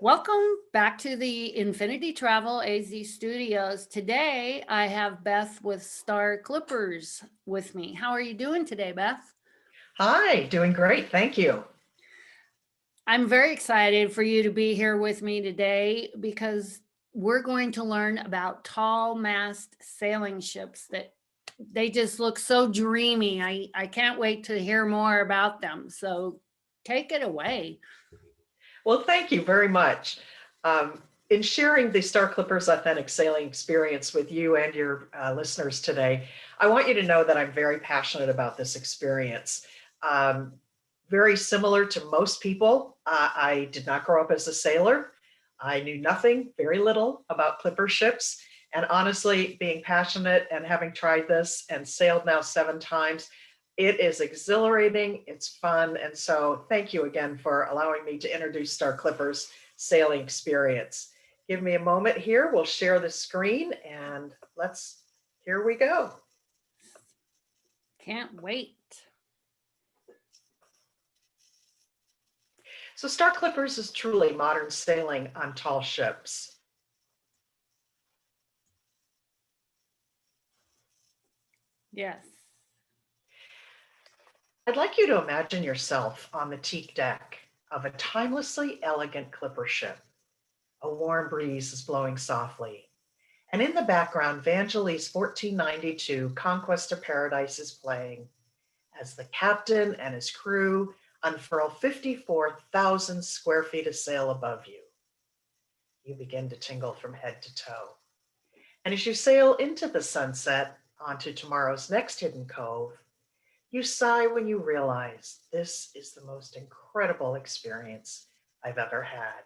Welcome back to the Infinity Travel AZ Studios. Today I have Beth with Star Clippers with me. How are you doing today, Beth? Hi, doing great. Thank you. I'm very excited for you to be here with me today because we're going to learn about tall mast sailing ships that they just look so dreamy. I can't wait to hear more about them. So take it away. Well, thank you very much. In sharing the Star Clippers authentic sailing experience with you and your listeners today, I want you to know that I'm very passionate about this experience. Um, Very similar to most people, I did not grow up as a sailor. I knew nothing, very little about clipper ships. And honestly, being passionate and having tried this and sailed now 7 times, it is exhilarating, it's fun, and so thank you again for allowing me to introduce Star Clippers sailing experience. Give me a moment here, we'll share the screen and here we go. Can't wait. So Star Clippers is truly modern sailing on tall ships. Yes. I'd like you to imagine yourself on the teak deck of a timelessly elegant clipper ship. A warm breeze is blowing softly. And in the background, Vangelis' 1492 Conquest of Paradise is playing as the captain and his crew unfurl 54,000 square feet of sail above you. You begin to tingle from head to toe. And as you sail into the sunset onto tomorrow's next hidden cove, you sigh when you realize this is the most incredible experience I've ever had.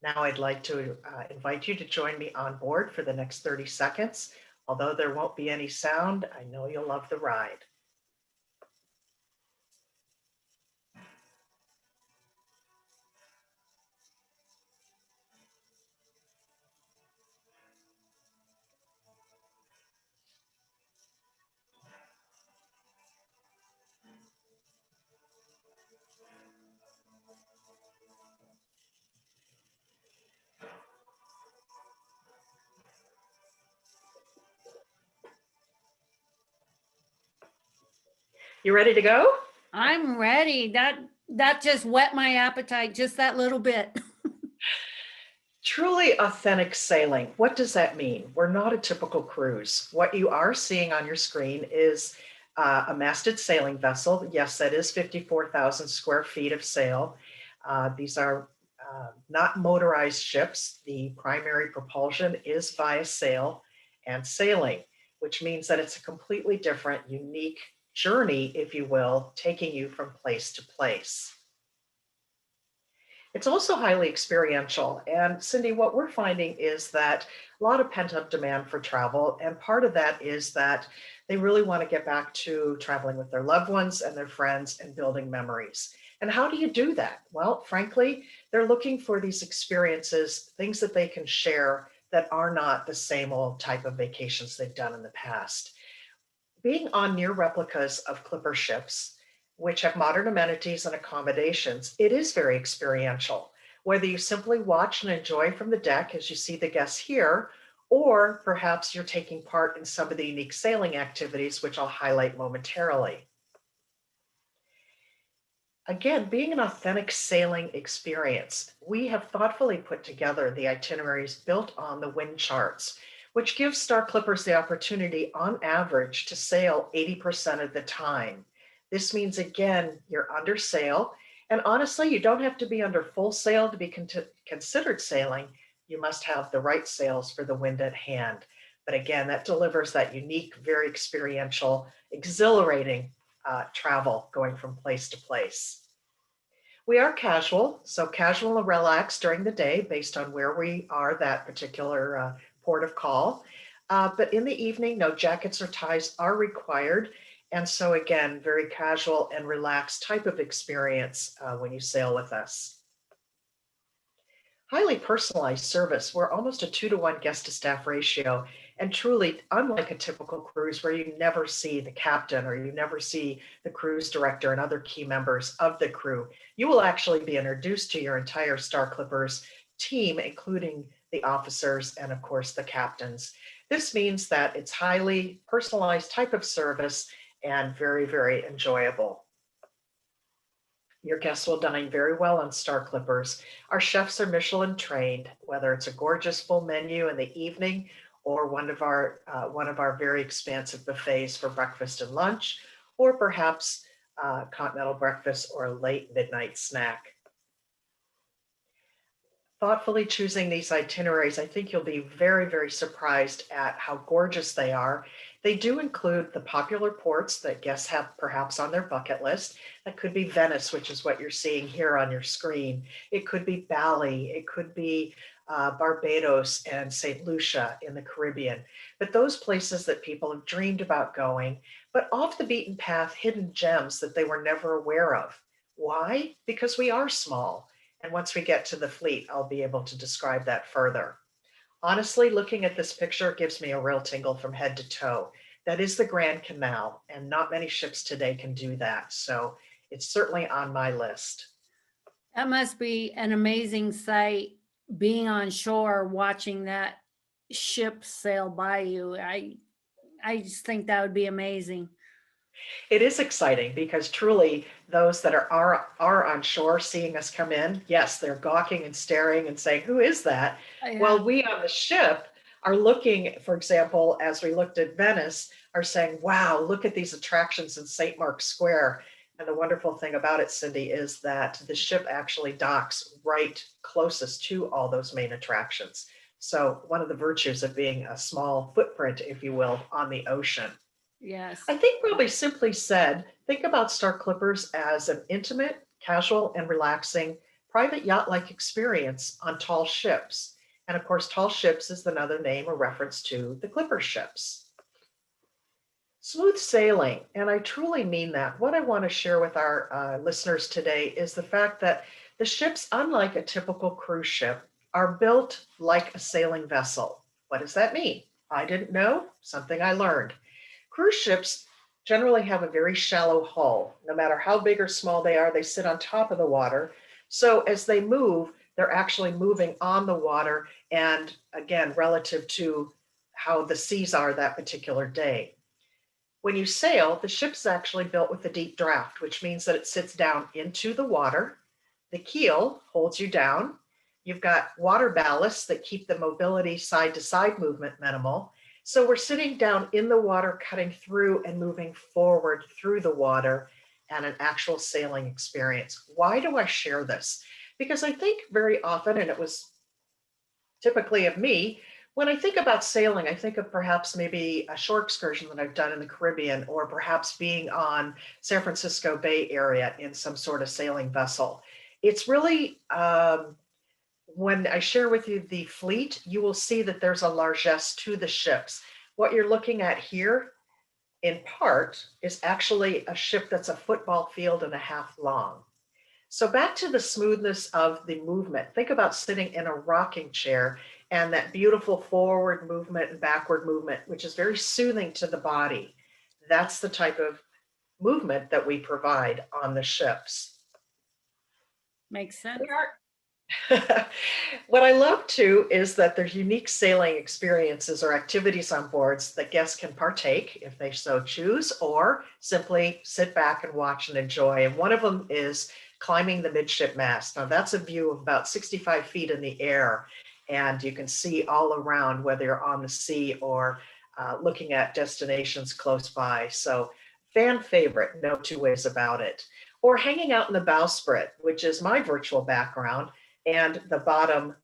Now I'd like to invite you to join me on board for the next 30 seconds. Although there won't be any sound, I know you'll love the ride. You ready to go? I'm ready. That just whet my appetite just that little bit. Truly authentic sailing. What does that mean? We're not a typical cruise. What you are seeing on your screen is a masted sailing vessel. Yes, that is 54,000 square feet of sail. These are not motorized ships. The primary propulsion is via sail and sailing, which means that it's a completely different, unique journey, if you will, taking you from place to place. It's also highly experiential. And Cindy, what we're finding is that a lot of pent up demand for travel. And part of that is that they really want to get back to traveling with their loved ones and their friends and building memories. And how do you do that? Well, frankly, they're looking for these experiences, things that they can share that are not the same old type of vacations they've done in the past. Being on near replicas of clipper ships, which have modern amenities and accommodations, it is very experiential. Whether you simply watch and enjoy from the deck as you see the guests here, or perhaps you're taking part in some of the unique sailing activities, which I'll highlight momentarily. Again, being an authentic sailing experience, we have thoughtfully put together the itineraries built on the wind charts, which gives Star Clippers the opportunity on average to sail 80% of the time. This means, again, you're under sail. And honestly, you don't have to be under full sail to be considered sailing. You must have the right sails for the wind at hand. But again, that delivers that unique, very experiential, exhilarating travel going from place to place. We are casual, so casual and relaxed during the day based on where we are, that particular port of call. But in the evening, no jackets or ties are required. And so again, very casual and relaxed type of experience when you sail with us. Highly personalized service. We're almost a 2-to-1 guest to staff ratio. And truly, unlike a typical cruise where you never see the captain or you never see the cruise director and other key members of the crew, you will actually be introduced to your entire Star Clippers team, including the officers and, of course, the captains. This means that it's highly personalized type of service and very, very enjoyable. Your guests will dine very well on Star Clippers. Our chefs are Michelin trained, whether it's a gorgeous full menu in the evening or one of our very expansive buffets for breakfast and lunch, or perhaps continental breakfast or a late midnight snack. Thoughtfully choosing these itineraries, I think you'll be very, very surprised at how gorgeous they are. They do include the popular ports that guests have perhaps on their bucket list. That could be Venice, which is what you're seeing here on your screen. It could be Bali. It could be Barbados and St. Lucia in the Caribbean. But those places that people have dreamed about going, but off the beaten path, hidden gems that they were never aware of. Why? Because we are small. And once we get to the fleet, I'll be able to describe that further. Honestly, looking at this picture gives me a real tingle from head to toe. That is the Grand Canal, and not many ships today can do that. So it's certainly on my list. That must be an amazing sight, being on shore watching that ship sail by you. I just think that would be amazing. It is exciting because truly those that are on shore seeing us come in, yes, they're gawking and staring and saying, "Who is that?" Yeah. While we on the ship are looking, for example, as we looked at Venice, are saying, "Wow, look at these attractions in St. Mark's Square." And the wonderful thing about it, Cindy, is that the ship actually docks right closest to all those main attractions. So one of the virtues of being a small footprint, if you will, on the ocean. Yes. I think probably simply said, think about Star Clippers as an intimate, casual, and relaxing private yacht like experience on tall ships. And of course, tall ships is another name or reference to the Clipper ships. Smooth sailing, and I truly mean that. What I want to share with our listeners today is the fact that the ships, unlike a typical cruise ship, are built like a sailing vessel. What does that mean? I didn't know, something I learned. Cruise ships generally have a very shallow hull. No matter how big or small they are, they sit on top of the water. So as they move, they're actually moving on the water and again, relative to how the seas are that particular day. When you sail, the ship's actually built with a deep draft, which means that it sits down into the water. The keel holds you down. You've got water ballasts that keep the mobility side to side movement minimal. So we're sitting down in the water, cutting through and moving forward through the water and an actual sailing experience. Why do I share this? Because I think very often, and it was typically of me, when I think about sailing, I think of perhaps maybe a shore excursion that I've done in the Caribbean, or perhaps being on San Francisco Bay Area in some sort of sailing vessel. It's really, when I share with you the fleet, you will see that there's a largesse to the ships. What you're looking at here, in part, is actually a ship that's a football field and a half long. So back to the smoothness of the movement. Think about sitting in a rocking chair and that beautiful forward movement and backward movement, which is very soothing to the body. That's the type of movement that we provide on the ships. Makes sense. We are What I love too is that there's unique sailing experiences or activities on boards that guests can partake if they so choose, or simply sit back and watch and enjoy. And one of them is climbing the midship mast. Now that's a view of about 65 feet in the air, and you can see all around, whether you're on the sea or looking at destinations close by. So fan favorite, no two ways about it. Or hanging out in the bowsprit, which is my virtual background, and the bottom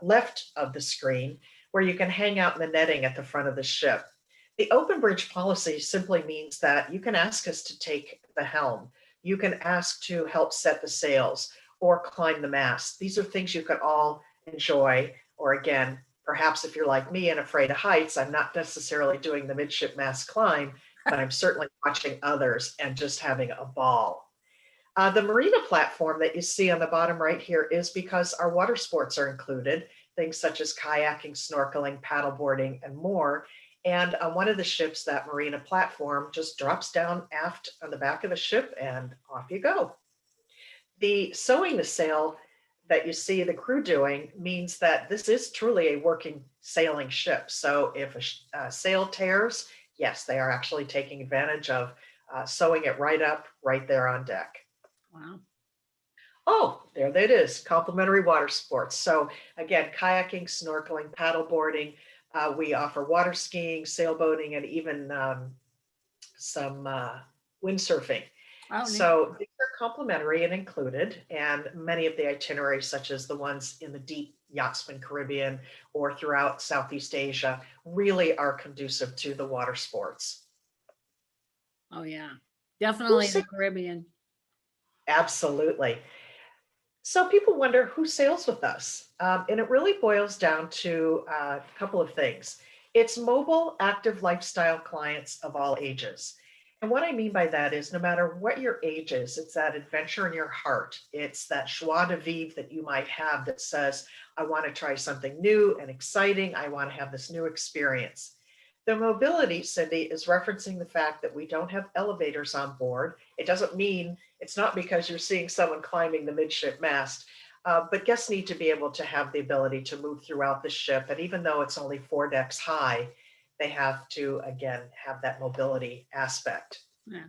left of the screen, where you can hang out in the netting at the front of the ship. The open bridge policy simply means that you can ask us to take the helm. You can ask to help set the sails or climb the mast. These are things you could all enjoy. Or again, perhaps if you're like me and afraid of heights, I'm not necessarily doing the midship mast climb, but I'm certainly watching others and just having a ball. The marina platform that you see on the bottom right here is because our water sports are included, things such as kayaking, snorkeling, paddleboarding, and more. And on one of the ships, that marina platform just drops down aft on the back of the ship and off you go. The sewing the sail, that you see the crew doing means that this is truly a working sailing ship. So if a sail tears, yes, they are actually taking advantage of sewing it right up right there on deck. Wow. Oh, there it is, complimentary water sports. So again, kayaking, snorkeling, paddle boarding. We offer water skiing, sailboating, and even some windsurfing. Oh, neat. So these are complimentary and included, and many of the itineraries, such as the ones in the deep Yachtsman Caribbean or throughout Southeast Asia, really are conducive to the water sports. Oh, yeah. Who Definitely the sa- Caribbean. Absolutely. So people wonder who sails with us, and it really boils down to a couple of things. It's mobile, active lifestyle clients of all ages. And what I mean by that is no matter what your age is, it's that adventure in your heart. It's that joie de vivre that you might have that says, I want to try something new and exciting. I want to have this new experience. The mobility, Cindy, is referencing the fact that we don't have elevators on board. It doesn't mean it's not because you're seeing someone climbing the midship mast, but guests need to be able to have the ability to move throughout the ship. And even though it's only 4 decks high, they have to, again, have that mobility aspect. Yeah.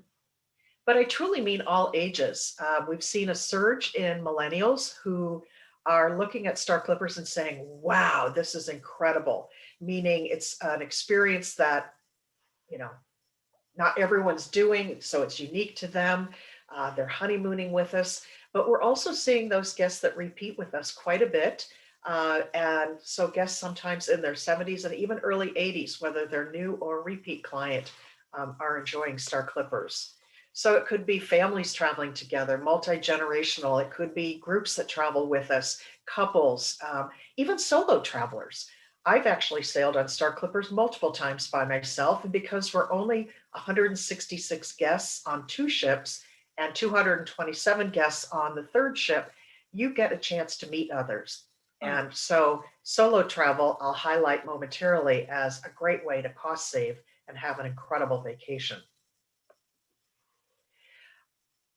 But I truly mean all ages. We've seen a surge in millennials who are looking at Star Clippers and saying, wow, this is incredible. Meaning it's an experience that, you know, not everyone's doing, so it's unique to them. They're honeymooning with us, but we're also seeing those guests that repeat with us quite a bit. And so guests sometimes in their 70s and even early 80s, whether they're new or repeat client, are enjoying Star Clippers. So it could be families traveling together, multi-generational. It could be groups that travel with us, couples, even solo travelers. I've actually sailed on Star Clippers multiple times by myself, and because we're only 166 guests on 2 ships and 227 guests on the third ship, you get a chance to meet others. Oh, And so solo travel, I'll highlight momentarily as a great way to cost save and have an incredible vacation.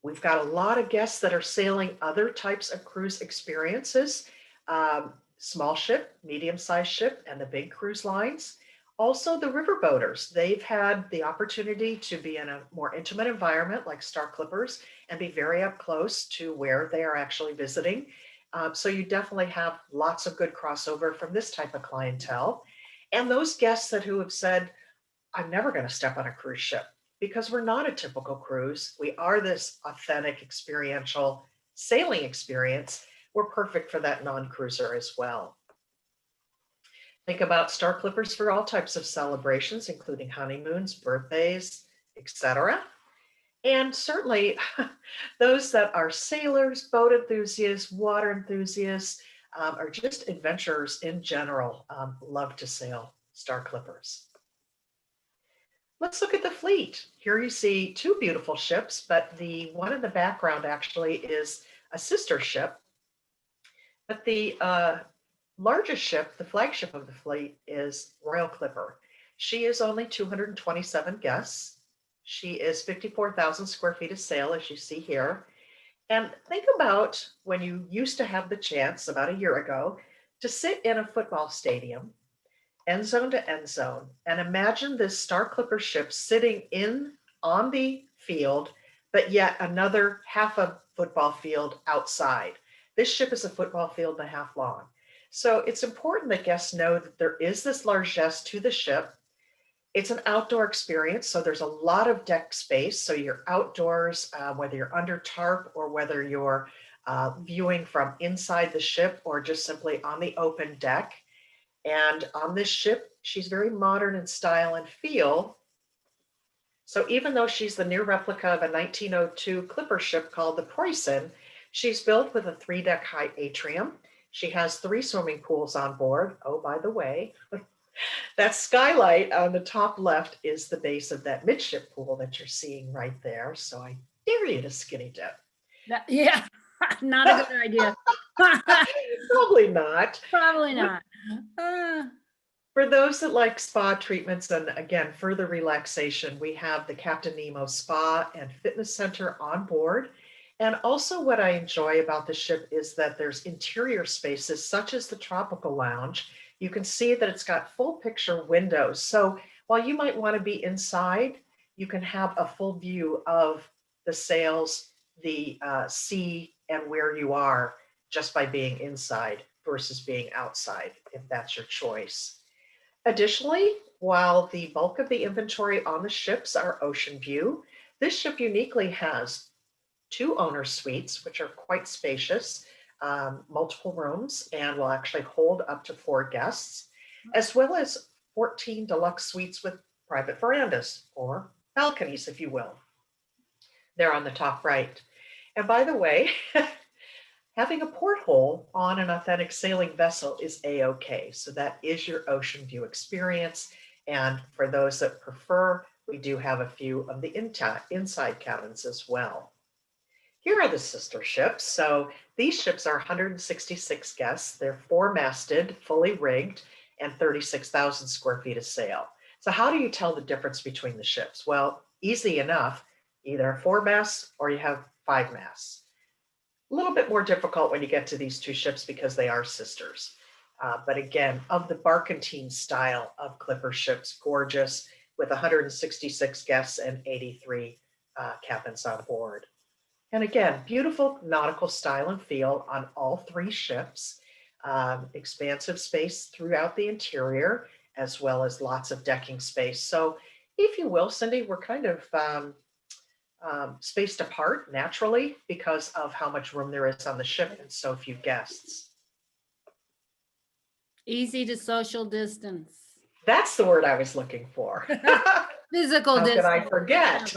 We've got a lot of guests that are sailing other types of cruise experiences, small ship, medium-sized ship, and the big cruise lines. Also, the riverboaters. They've had the opportunity to be in a more intimate environment like Star Clippers and be very up close to where they are actually visiting. So you definitely have lots of good crossover from this type of clientele. And those guests who have said, I'm never going to step on a cruise ship because we're not a typical cruise. We are this authentic, experiential sailing experience. We're perfect for that non-cruiser as well. Think about Star Clippers for all types of celebrations, including honeymoons, birthdays, etc. And certainly those that are sailors, boat enthusiasts, water enthusiasts, or just adventurers in general love to sail Star Clippers. Let's look at the fleet. Here you see 2 beautiful ships, but the one in the background actually is a sister ship. But the largest ship, the flagship of the fleet, is Royal Clipper. She is only 227 guests. She is 54,000 square feet of sail, as you see here. And think about when you used to have the chance about a year ago to sit in a football stadium end zone to end zone, and imagine this Star Clipper ship sitting in on the field, but yet another half a football field outside. This ship is a football field and a half long. So it's important that guests know that there is this largesse to the ship. It's an outdoor experience, so there's a lot of deck space. So you're outdoors, whether you're under tarp or whether you're viewing from inside the ship or just simply on the open deck. And on this ship, she's very modern in style and feel. So even though she's the near replica of a 1902 clipper ship called the Preußen, she's built with a 3 deck high atrium. She has 3 swimming pools on board. Oh, by the way, that skylight on the top left is the base of that midship pool that you're seeing right there. So I dare you to skinny dip. yeah. Not a good idea. Probably not. Probably not. Uh, For those that like spa treatments and again, further relaxation, we have the Captain Nemo Spa and Fitness Center on board. And also what I enjoy about the ship is that there's interior spaces such as the tropical lounge. You can see that it's got full picture windows. So while you might want to be inside, you can have a full view of the sails, the sea, and where you are just by being inside versus being outside, if that's your choice. Additionally, while the bulk of the inventory on the ships are ocean view, this ship uniquely has two owner suites, which are quite spacious, multiple rooms, and will actually hold up to 4 guests, as well as 14 deluxe suites with private verandas or balconies, if you will. They're on the top right. And by the way, having a porthole on an authentic sailing vessel is a-okay. So that is your ocean view experience. And for those that prefer, we do have a few of the inside cabins as well. Here are the sister ships. So these ships are 166 guests. They're 4-masted, fully rigged, and 36,000 square feet of sail. So how do you tell the difference between the ships? Well, easy enough, either 4 masts or you have 5 masts. A little bit more difficult when you get to these two ships because they are sisters. But again, of the barkentine style of clipper ships, gorgeous, with 166 guests and 83 cabins on board. And again, beautiful nautical style and feel on all 3 ships. Expansive space throughout the interior, as well as lots of decking space. So if you will, Cindy, we're kind of spaced apart naturally because of how much room there is on the ship and so few guests. Easy to social distance. That's the word I was looking for. Physical How distance. could I forget?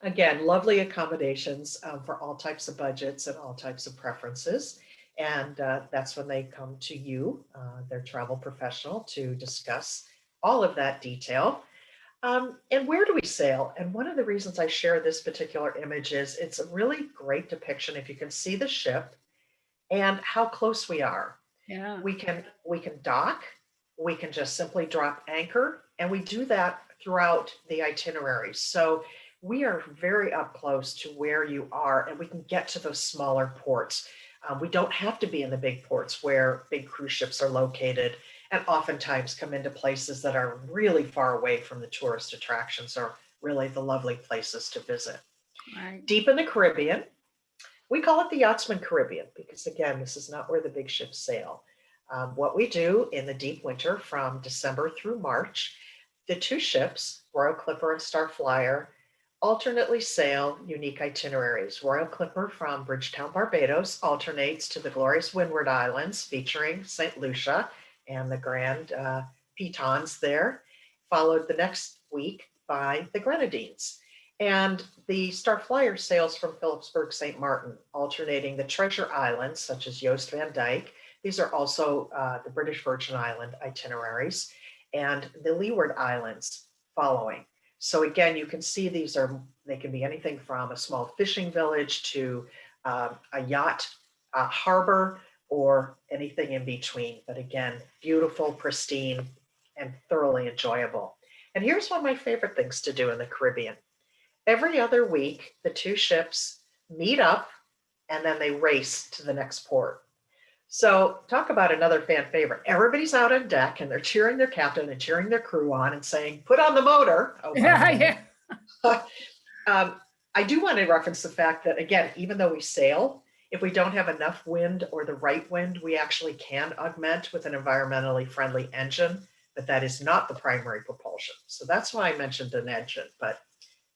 Again, lovely accommodations for all types of budgets and all types of preferences. And that's when they come to you, their travel professional, to discuss all of that detail. And where do we sail? And one of the reasons I share this particular image is it's a really great depiction. If you can see the ship and how close we are, Yeah. we can dock, we can just simply drop anchor, and we do that throughout the itineraries. So we are very up close to where you are, and we can get to those smaller ports. We don't have to be in the big ports where big cruise ships are located, and oftentimes come into places that are really far away from the tourist attractions or really the lovely places to visit. Right. Deep in the Caribbean, we call it the Yachtsman Caribbean because, again, this is not where the big ships sail. What we do in the deep winter from December through March, the 2 ships, Royal Clipper and Star Flyer, alternately sail unique itineraries. Royal Clipper from Bridgetown, Barbados, alternates to the glorious Windward Islands, featuring St. Lucia and the Grand Pitons there, followed the next week by the Grenadines. And the Star Flyer sails from Philipsburg, St. Martin, alternating the Treasure Islands, such as Joost van Dyke. These are also the British Virgin Island itineraries, and the Leeward Islands following. So again, you can see they can be anything from a small fishing village to a yacht harbor or anything in between. But again, beautiful, pristine, and thoroughly enjoyable. And here's one of my favorite things to do in the Caribbean. Every other week, the 2 ships meet up and then they race to the next port. So talk about another fan favorite. Everybody's out on deck and they're cheering their captain and cheering their crew on and saying, put on the motor. Oh, Yeah. I do want to reference the fact that, again, even though we sail, if we don't have enough wind or the right wind, we actually can augment with an environmentally friendly engine, but that is not the primary propulsion. So that's why I mentioned an engine, but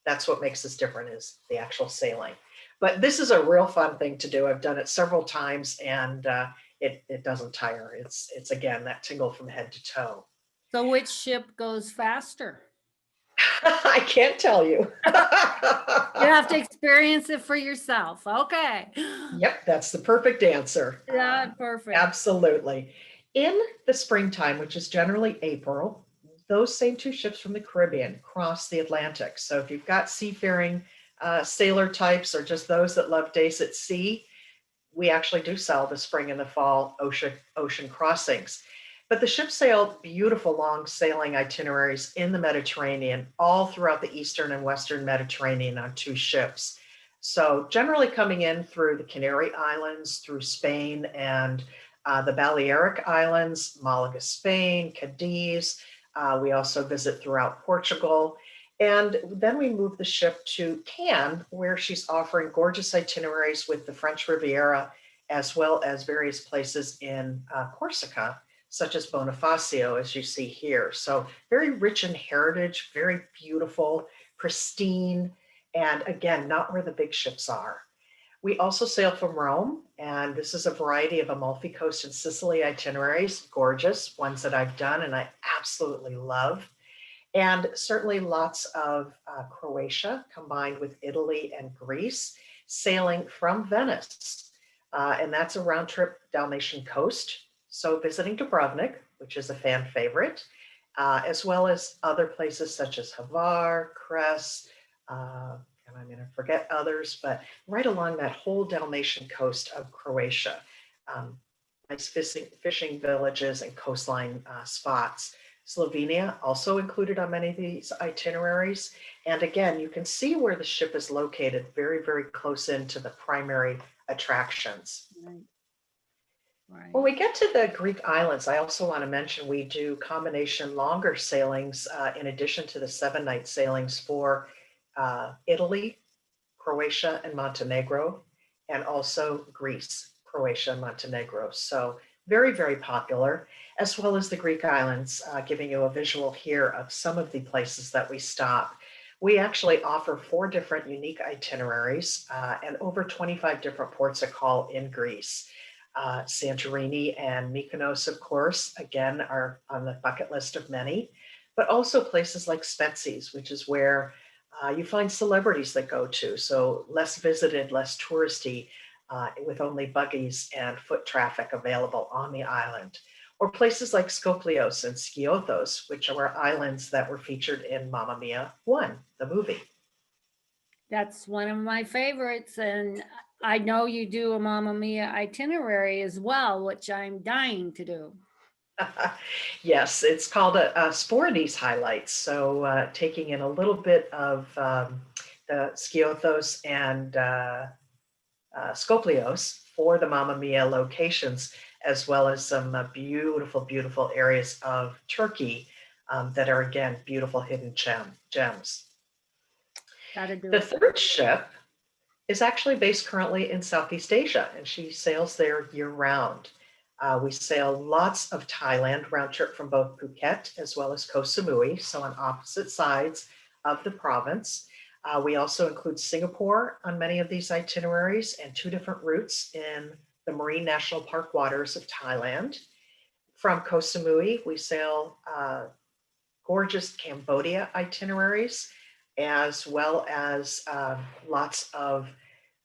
that's what makes this different is the actual sailing. But this is a real fun thing to do. I've done it several times and it doesn't tire. It's again, that tingle from head to toe. So which ship goes faster? I can't tell you. You have to experience it for yourself. Okay. Yep, that's the perfect answer. Yeah, perfect. Absolutely. In the springtime, which is generally April, those same 2 ships from the Caribbean cross the Atlantic. So if you've got seafaring sailor types or just those that love days at sea, we actually do sell the spring and the fall ocean crossings. But the ship sailed beautiful long sailing itineraries in the Mediterranean, all throughout the Eastern and Western Mediterranean on two ships. So generally coming in through the Canary Islands, through Spain and the Balearic Islands, Malaga, Spain, Cadiz. We also visit throughout Portugal. And then we move the ship to Cannes, where she's offering gorgeous itineraries with the French Riviera, as well as various places in Corsica, such as Bonifacio, as you see here. So very rich in heritage, very beautiful, pristine, and again, not where the big ships are. We also sail from Rome, and this is a variety of Amalfi Coast and Sicily itineraries, gorgeous ones that I've done and I absolutely love. And certainly lots of Croatia combined with Italy and Greece, sailing from Venice. And that's a round trip Dalmatian coast. So visiting Dubrovnik, which is a fan favorite, as well as other places such as Hvar, Kres, and I'm going to forget others, but right along that whole Dalmatian coast of Croatia. Um, nice fishing villages and coastline spots. Slovenia also included on many of these itineraries. And again, you can see where the ship is located very, very close into the primary attractions. Right. Right. When we get to the Greek islands, I also want to mention we do combination longer sailings in addition to the 7-night sailings for Italy, Croatia, and Montenegro, and also Greece, Croatia, and Montenegro. So very, very popular, as well as the Greek islands, giving you a visual here of some of the places that we stop. We actually offer 4 different unique itineraries and over 25 different ports of call in Greece. Santorini and Mykonos, of course, again, are on the bucket list of many, but also places like Spetses, which is where you find celebrities that go to. So less visited, less touristy, with only buggies and foot traffic available on the island. Or places like Skopelios and Skiathos, which are islands that were featured in Mamma Mia 1, the movie. That's one of my favorites. And I know you do a Mamma Mia itinerary as well, which I'm dying to do. Yes, it's called a Sporades highlights. So taking in a little bit of the Skiathos and Skopelios for the Mamma Mia locations, as well as some beautiful, beautiful areas of Turkey that are, again, beautiful hidden gems. Gotta do The it. third ship is actually based currently in Southeast Asia, and she sails there year round. We sail lots of Thailand round trip from both Phuket as well as Koh Samui, so on opposite sides of the province. We also include Singapore on many of these itineraries and 2 different routes in the Marine National Park waters of Thailand. From Koh Samui, we sail gorgeous Cambodia itineraries, as well as lots of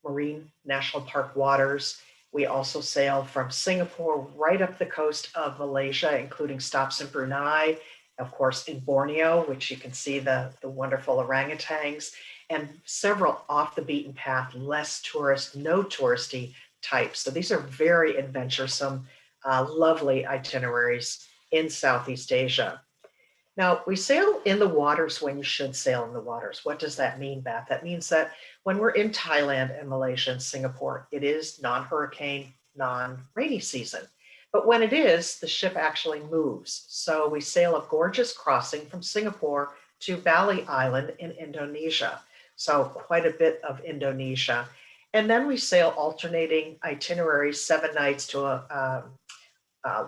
Marine National Park waters. We also sail from Singapore right up the coast of Malaysia, including stops in Brunei, of course, in Borneo, which you can see the wonderful orangutans, and several off the beaten path, less tourist, no touristy types. So these are very adventuresome, lovely itineraries in Southeast Asia. Now, we sail in the waters when you should sail in the waters. What does that mean, Beth? That means that when we're in Thailand and Malaysia and Singapore, it is non-hurricane, non-rainy season. But when it is, the ship actually moves. So we sail a gorgeous crossing from Singapore to Bali Island in Indonesia. So quite a bit of Indonesia. And then we sail alternating itineraries, 7 nights to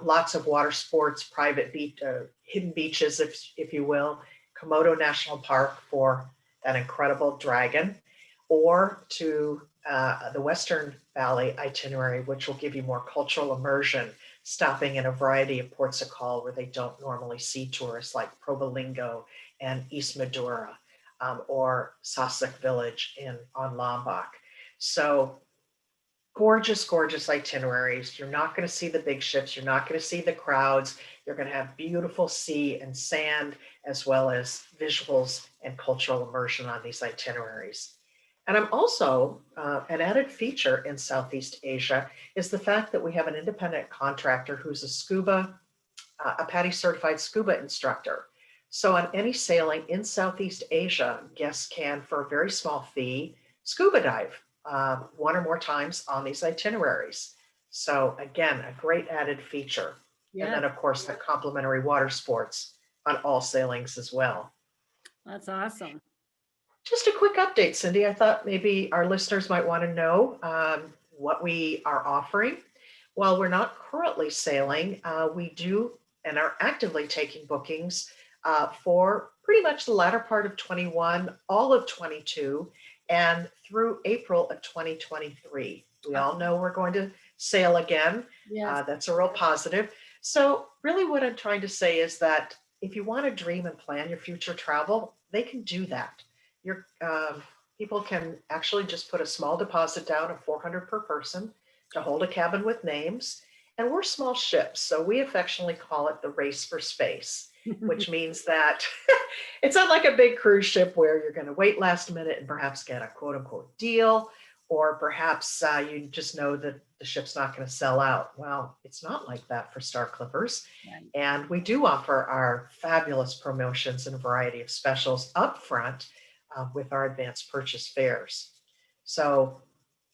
lots of water sports, private beach, hidden beaches, if you will, Komodo National Park for that incredible dragon, or to the Western Valley itinerary, which will give you more cultural immersion, stopping in a variety of ports of call where they don't normally see tourists, like Probolinggo and East Madura, or Sasak Village on Lombok. So gorgeous, gorgeous itineraries. You're not going to see the big ships. You're not going to see the crowds. You're going to have beautiful sea and sand, as well as visuals and cultural immersion on these itineraries. And I'm also, an added feature in Southeast Asia is the fact that we have an independent contractor who's a scuba a PADI certified scuba instructor. So on any sailing in Southeast Asia, guests can, for a very small fee, scuba dive one or more times on these itineraries. So again, a great added feature. And Yeah, then of course the complimentary water sports on all sailings as well. that's awesome. Just a quick update, Cindy. I thought maybe our listeners might want to know what we are offering. While we're not currently sailing, we do and are actively taking bookings for pretty much the latter part of 21, all of 22, and through April of 2023. We all know we're going to sail again. Yes. That's a real positive. So, really, what I'm trying to say is that if you want to dream and plan your future travel, they can do that. Your people can actually just put a small deposit down of 400 per person to hold a cabin with names. And we're small ships, so we affectionately call it the race for space, which means that it's not like a big cruise ship where you're going to wait last minute and perhaps get a quote unquote deal, or perhaps you just know that the ship's not going to sell out. Well, it's not like that for Star Clippers. Right. And we do offer our fabulous promotions and a variety of specials up front with our advanced purchase fares. So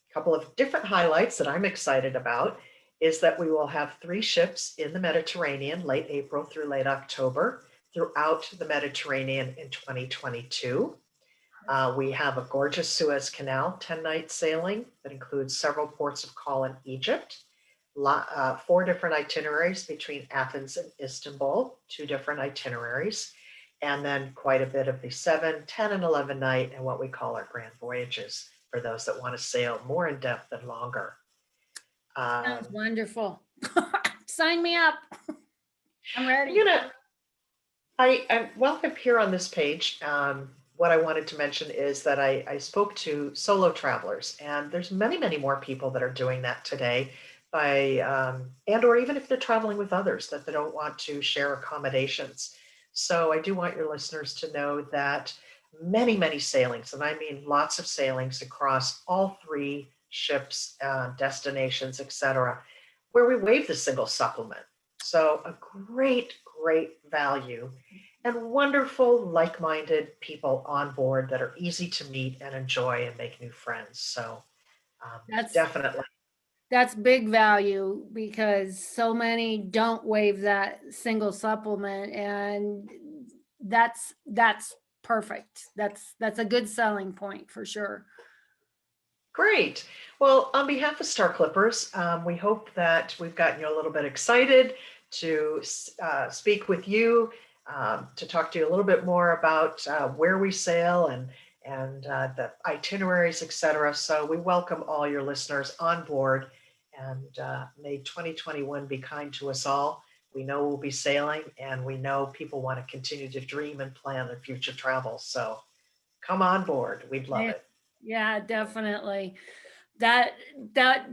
a couple of different highlights that I'm excited about is that we will have 3 ships in the Mediterranean late April through late October throughout the Mediterranean in 2022. We have a gorgeous Suez Canal 10-night sailing that includes several ports of call in Egypt, 4 different itineraries between Athens and Istanbul, 2 different itineraries, and then quite a bit of the 7, 10, and 11 night and what we call our grand voyages for those that want to sail more in depth and longer. Sounds wonderful. Sign me up. I'm ready. You know, I welcome here on this page. What I wanted to mention is that I spoke to solo travelers, and there's many, many more people that are doing that today by, and or even if they're traveling with others that they don't want to share accommodations. So I do want your listeners to know that many, many sailings, and I mean lots of sailings across all 3 ships, destinations, etc., where we waive the single supplement. So a great, great value and wonderful, like-minded people on board that are easy to meet and enjoy and make new friends. So That's definitely. that's big value because so many don't waive that single supplement, and that's perfect. That's a good selling point for sure. Great. Well, on behalf of Star Clippers, we hope that we've gotten you a little bit excited to speak with you, to talk to you a little bit more about where we sail and the itineraries, etc. So we welcome all your listeners on board, and may 2021 be kind to us all. We know we'll be sailing, and we know people want to continue to dream and plan their future travel. So come on board. We'd love Yeah, it. yeah, definitely. That that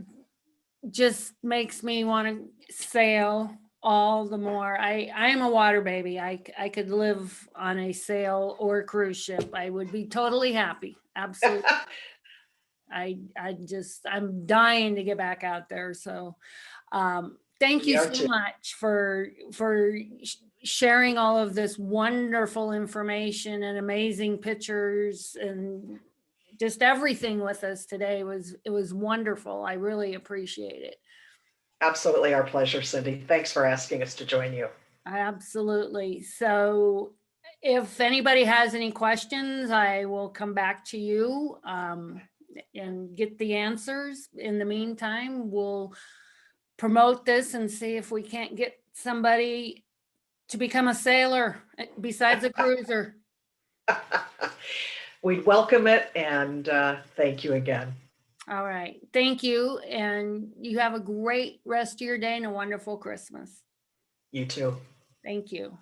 just makes me want to sail all the more. I am a water baby. I could live on a sail or cruise ship. I would be totally happy. Absolutely. I'm dying to get back out there. So thank We you are so too. much for sharing all of this wonderful information and amazing pictures and just everything with us today. It was wonderful. I really appreciate it. Absolutely our pleasure, Cindy. Thanks for asking us to join you. Absolutely. So if anybody has any questions, I will come back to you and get the answers. In the meantime, we'll promote this and see if we can't get somebody to become a sailor besides a cruiser. We'd welcome it, and thank you again. All right. Thank you. And you have a great rest of your day and a wonderful Christmas. You too. Thank you.